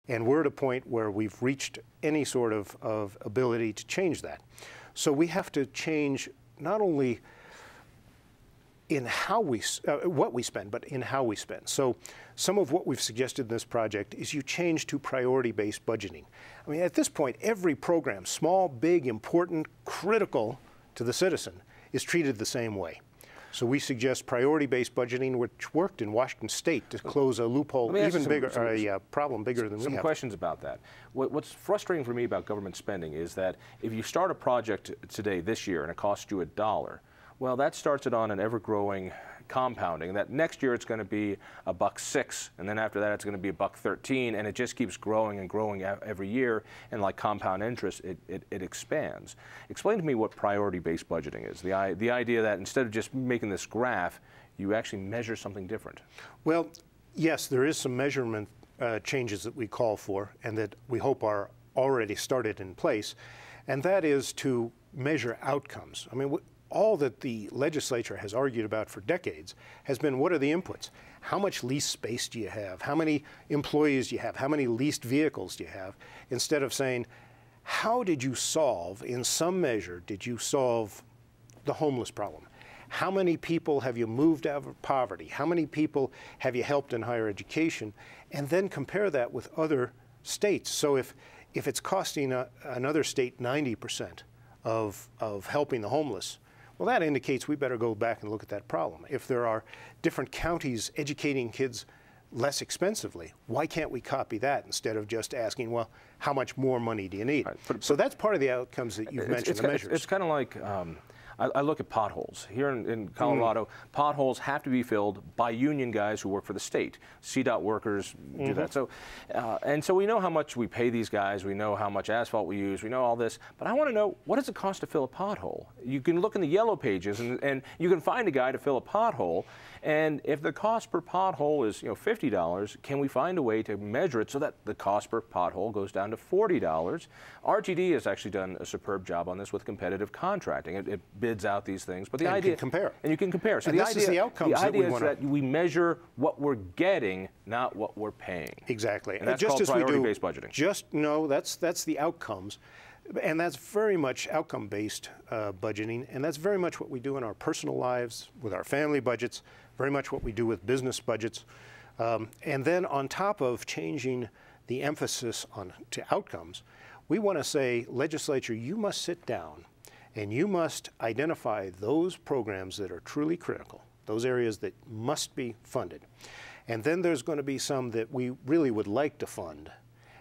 And we're at a point where we've reached any sort of ability to change that. So we have to change not only in how what we spend, but in how we spend. So some of what we've suggested in this project is you change to priority-based budgeting. I mean, at this point, every program, small, big, important, critical to the citizen, is treated the same way. So we suggest priority-based budgeting, which worked in Washington State to close a loophole even bigger, a problem bigger than we have. Some questions about that. What's frustrating for me about government spending is that if you start a project today, this year, and it costs you $1, well, that starts it on an ever-growing compounding. That next year it's going to be $1.06, and then after that it's going to be $1.13, and it just keeps growing and growing every year. And like compound interest, it expands. Explain to me what priority-based budgeting is. The idea that instead of just making this graph, you actually measure something different. Well, yes, there is some measurement changes that we call for, and that we hope are already started in place, and that is to measure outcomes. I mean, all that the legislature has argued about for decades has been, what are the inputs? How much lease space do you have? How many employees do you have? How many leased vehicles do you have? Instead of saying, how did you solve, in some measure, did you solve the homeless problem? How many people have you moved out of poverty? How many people have you helped in higher education? And then compare that with other states. So if it's costing another state 90% of helping the homeless, well, that indicates we better go back and look at that problem. If there are different counties educating kids less expensively, why can't we copy that instead of just asking, well, how much more money do you need? Right. So that's part of the outcomes that you've mentioned, the measures. It's kind of like, I look at potholes. Here in Colorado, potholes have to be filled by union guys who work for the state. CDOT workers do that. So, and so we know how much we pay these guys. We know how much asphalt we use. We know all this. But I want to know, what does it cost to fill a pothole? You can look in the yellow pages, and you can find a guy to fill a pothole. And if the cost per pothole is $50, can we find a way to measure it so that the cost per pothole goes down to $40? RTD has actually done a superb job on this with competitive contracting. It bids out these things, but the idea, you can compare. And you can compare. So and this is the outcomes that we want. The idea is that we measure what we're getting, not what we're paying. Exactly. And that's called priority-based budgeting. That's the outcomes. And that's very much outcome-based budgeting, and that's very much what we do in our personal lives, with our family budgets, very much what we do with business budgets. And then on top of changing the emphasis to outcomes, we want to say, legislature, you must sit down and you must identify those programs that are truly critical, those areas that must be funded. And then there's going to be some that we really would like to fund.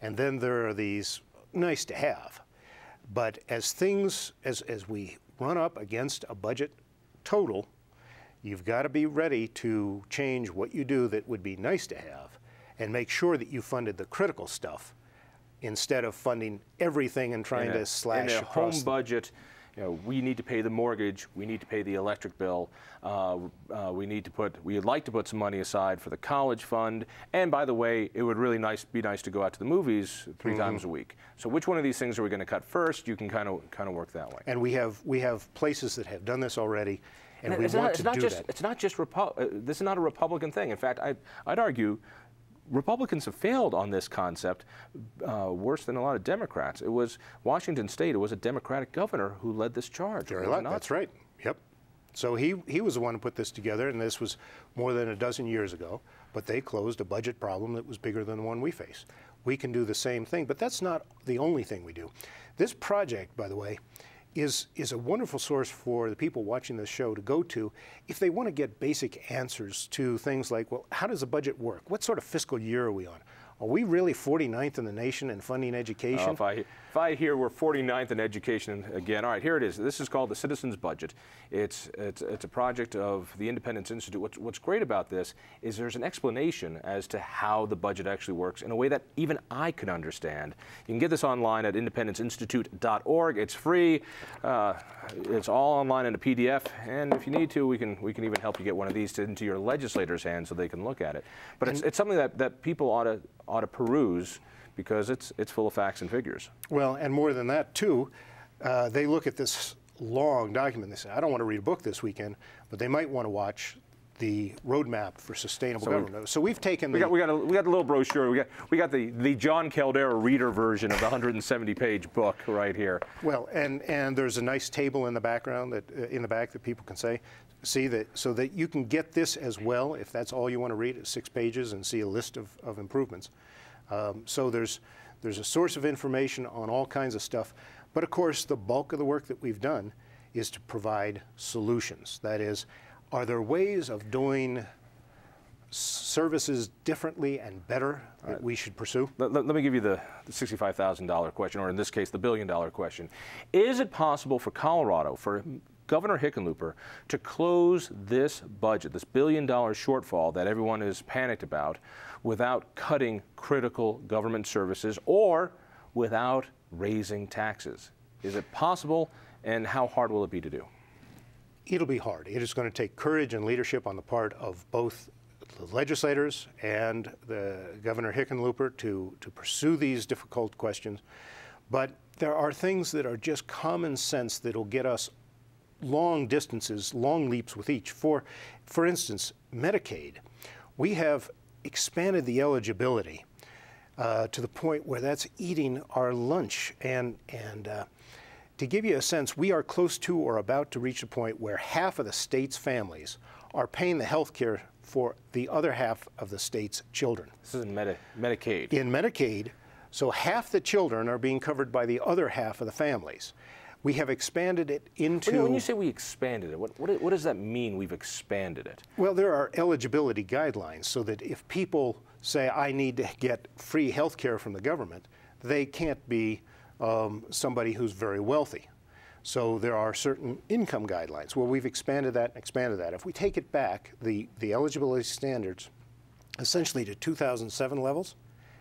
And then there are these nice to have. But as we run up against a budget total, you've got to be ready to change what you do that would be nice to have and make sure that you funded the critical stuff instead of funding everything and trying to slash across. In a home budget, we need to pay the mortgage, we need to pay the electric bill, we'd like to put some money aside for the college fund, and by the way, it would really be nice to go out to the movies 3 times a week. So which one of these things are we going to cut first? You can kind of work that way. And we have places that have done this already, and we want to do that. It's not just this is not a Republican thing. In fact, I'd argue Republicans have failed on this concept worse than a lot of Democrats. It was Washington State. It was a Democratic governor who led this charge. That's right. Yep. So he was the one who put this together, and this was more than a dozen years ago. But they closed a budget problem that was bigger than the one we face. We can do the same thing, but that's not the only thing we do. This project, by the way, is a wonderful source for the people watching this show to go to if they want to get basic answers to things like, well, how does the budget work? What sort of fiscal year are we on? Are we really 49th in the nation in funding education? If I hear we're 49th in education again, all right, here it is. This is called the Citizens Budget. It's a project of the Independence Institute. What's great about this is there's an explanation as to how the budget actually works in a way that even I can understand. You can get this online at independenceinstitute.org. It's free. It's all online in a PDF, and if you need to, we can even help you get one of these into your legislators' hands so they can look at it. But it's something that people ought to peruse, because it's full of facts and figures. Well, and more than that too, they look at this long document. They say, I don't want to read a book this weekend, but they might want to watch the roadmap for sustainable government. So we've taken we got a little brochure. We got the Jon Caldara reader version of the 170-page book right here. Well, and there's a nice table in the background that in the back that people can see that, so that you can get this as well if that's all you want to read. It's 6 pages and see a list of improvements. So there's a source of information on all kinds of stuff. But of course, the bulk of the work that we've done is to provide solutions. That is, are there ways of doing services differently and better that we should pursue? Let me give you the $65,000 question, or in this case, the $1 billion question. Is it possible for Colorado, for Governor Hickenlooper, to close this budget, this $1 billion shortfall that everyone is panicked about, without cutting critical government services or without raising taxes? Is it possible, and how hard will it be to do? It'll be hard. It is going to take courage and leadership on the part of both the legislators and the Governor Hickenlooper to pursue these difficult questions. But there are things that are just common sense that will get us long distances, long leaps with each. For instance, Medicaid. We have expanded the eligibility to the point where that's eating our lunch. And to give you a sense, we are close to or about to reach a point where half of the state's families are paying the health care for the other half of the state's children. This is in Medicaid. In Medicaid, so half the children are being covered by the other half of the families. We have expanded it into... When you say we expanded it, what does that mean, we've expanded it? Well, there are eligibility guidelines so that if people say, I need to get free health care from the government, they can't be somebody who's very wealthy. So there are certain income guidelines. Well, we've expanded that and expanded that. If we take it back, the eligibility standards, essentially to 2007 levels,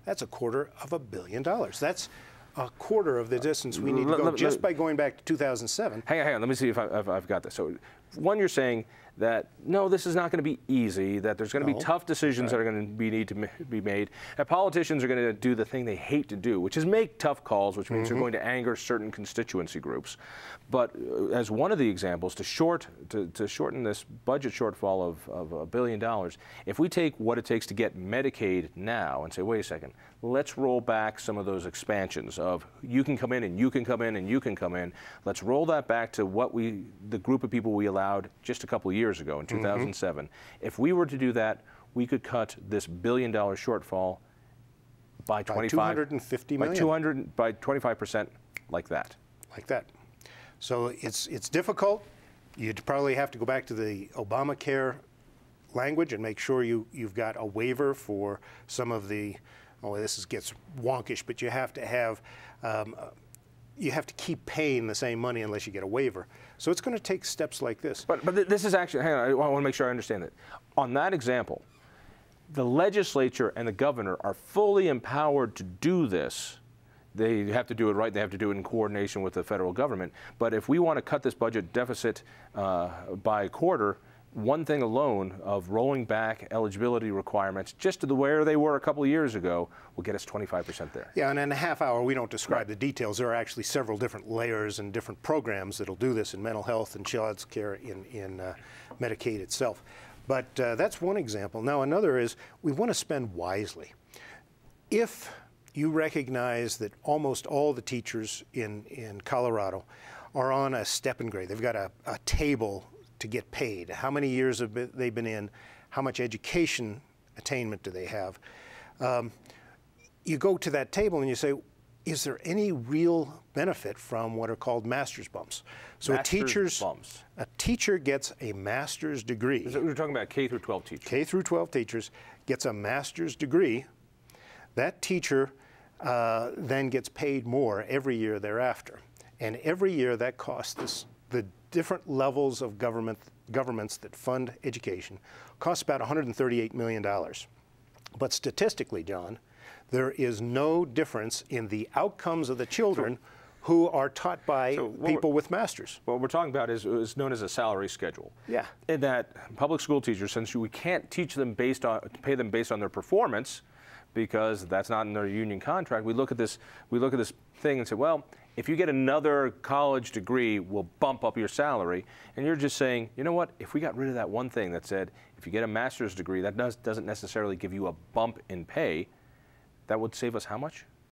that's $250 million. That's a quarter of the distance we need to go just by going back to 2007. Hang on, let me see if I've got this. So, one, you're saying that, no, this is not going to be easy, that there's going to be tough decisions that are going to need to be made, that politicians are going to do the thing they hate to do, which is make tough calls, which means they're going to anger certain constituency groups. But as one of the examples, to shorten this budget shortfall of $1 billion, if we take what it takes to get Medicaid now and say, wait a second, let's roll back some of those expansions of you can come in and you can come in and you can come in. Let's roll that back to what the group of people we allowed just a couple of years ago in 2007. If we were to do that, we could cut this $1 billion shortfall by 250 million. By 25%, like that. Like that. So it's difficult. You'd probably have to go back to the Obamacare language and make sure you've got a waiver for some of the, gets wonkish, but you have to have, you have to keep paying the same money unless you get a waiver. So it's going to take steps like this. But this is actually, hang on, I want to make sure I understand that. On that example, the legislature and the governor are fully empowered to do this. They have to do it right. They have to do it in coordination with the federal government. But if we want to cut this budget deficit by a quarter, one thing alone of rolling back eligibility requirements just to where they were a couple of years ago will get us 25% there. Yeah, and in a half hour we don't describe the details. There are actually several different layers and different programs that'll do this in mental health and child's care in Medicaid itself. But that's one example. Now another is we want to spend wisely. If you recognize that almost all the teachers in Colorado are on a step and grade, they've got a table to get paid. How many years have they been in? How much education attainment do they have? You go to that table and you say, is there any real benefit from what are called master's bumps? So a teacher gets a master's degree. We're talking about K through 12 teachers. K through 12 teachers gets a master's degree. That teacher then gets paid more every year thereafter. And every year that costs the different levels of governments that fund education costs about $138 million. But statistically, John, there is no difference in the outcomes of the children who are taught by people with masters. What we're talking about is known as a salary schedule. Yeah. And that public school teachers, since we can't pay them based on their performance, because that's not in their union contract, we look at this thing and say, well, if you get another college degree, we'll bump up your salary. And you're just saying, you know what, if we got rid of that one thing that said, if you get a master's degree, that doesn't necessarily give you a bump in pay, that would save us how much?